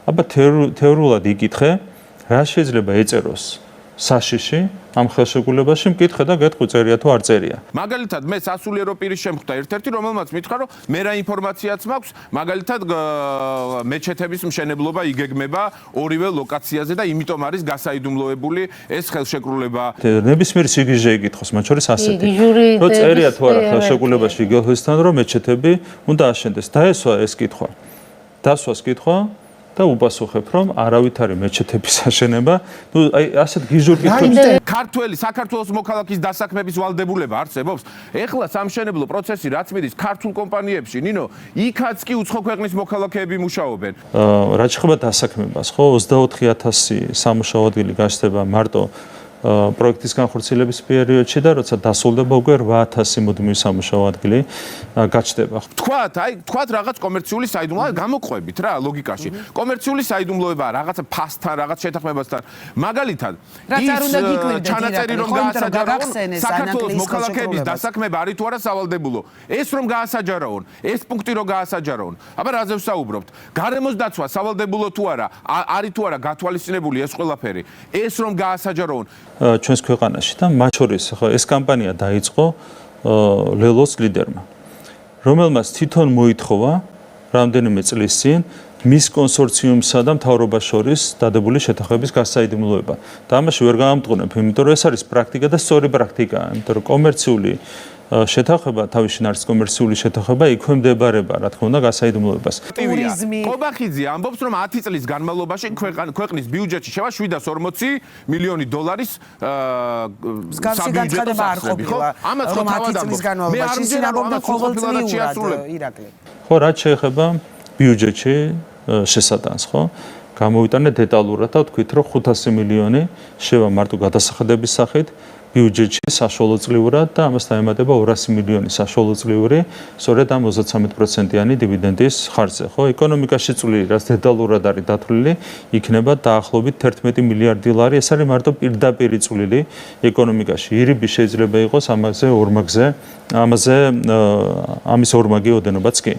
აბა თეორიულად იკითხე, რა შეიძლება ეწეროს საშიში ამ ხელშეკრულებაში მკითხე და გეტყვი წერია თუ არ წერია. მაგალითად მე სასულიერო პირის შემხვდა ერთ-ერთი რომელმაც მითხრა რომ მე რა ინფორმაციაც მაქვს მაგალითად მეჩეთების მშენებლობა იგეგმება ორივე ლოკაციაზე და იმიტომ არის გასაიდუმლოებული ეს ხელშეკრულება. ნებისმიერი სიგიჟე იკითხოს, მათ შორის ასეთი. რომ წერია თუ არა ხელშეკრულებაში იგეგმებისთან რომ მეჩეთები უნდა აშენდეს. დაესვა ეს კითხვა. დასვას კითხვა და უპასუხებ, რომ არავით არის მეჩეთების აშენება. ნუ აი ასეთ გიჟურ კითხვებს ქართველი საქართველოს მოქალაქის დასაქმების ვალდებულება არსებობს. ეხლა სამშენებლო პროცესი რაც მიდის ქართულ კომპანიებში, ნინო, იქაც კი უცხო ქვეყნის მოქალაქეები მუშაობენ. რაც ხება დასაქმებას, ხო, 24,000 სამუშაო ადგილი გაშდება მარტო პროექტის განხორციელების პერიოდში და როცა დასრულდება უკვე 8,000 მუდმივი სამუშაო ადგილი გაჩნდება. თქვათ რაღაც კომერციული საიდუმლოება გამოყვებით რა ლოგიკაში. კომერციული საიდუმლოება რაღაცა ფასთან, რაღაც შეთანხმებასთან. მაგალითად, ის ჩანაწერი რომ გაასაჯაროონ საქართველოს მოქალაქეების დასაქმება არის თუ არა სავალდებულო. ეს რომ გაასაჯაროონ, ეს პუნქტი რომ გაასაჯაროონ. აბა რაზე ვსაუბრობთ? გარემოს დაცვა სავალდებულო თუ არა, არის თუ არა გათვალისწინებული ეს ყველაფერი. ეს რომ გაასაჯაროონ ჩვენს ქვეყანაში და მათ შორის ხო ეს კამპანია დაიწყო ლელოს ლიდერმა, რომელმაც თვითონ მოითხოვა რამდენიმე წლის წინ მის კონსორციუმსა და მთავრობას შორის დადებული შეთანხმების გასაიდუმლოება. და ამაში ვერ გამამტყუნებ, იმიტომ რომ ეს არის პრაქტიკა და სწორი პრაქტიკაა, იმიტომ რომ კომერციული შეთანხმება, თავის შინ არის კომერციული შეთანხმება, იქვემდებარება, რა თქმა უნდა, გასაიდუმლოებას. ტურიზმი. ყობახიძე ამბობს, რომ 10 წლის განმავლობაში ქვეყნის ბიუჯეტში შევა 740 მილიონი დოლარის საბიუჯეტო სახსრები, ხო? ამას ხო თავად ამბობს. მე არ მჯერა რომ ამას ყოველწლიურად ირაკლი. ხო, რაც შეეხება ბიუჯეტში შესატანს, ხო? გამოვიტანე დეტალურად და ვთქვით, რომ 500 მილიონი შევა მარტო გადასახადების სახით ბიუჯეტში საშუალოწლიურად და ამას დაემატება 200 მილიონი საშუალოწლიური, სწორედ ამ 30%-იანი დივიდენდის ხარჯზე, ხო? ეკონომიკაში წვლილი, რაც დეტალურად არის დათვლილი, იქნება დაახლოებით 11 მილიარდი ლარი. ეს არის მარტო პირდაპირი წვლილი ეკონომიკაში. ირიბი შეიძლება იყოს ამაზე ორმაგზე, ამის ორმაგი ოდენობაც კი.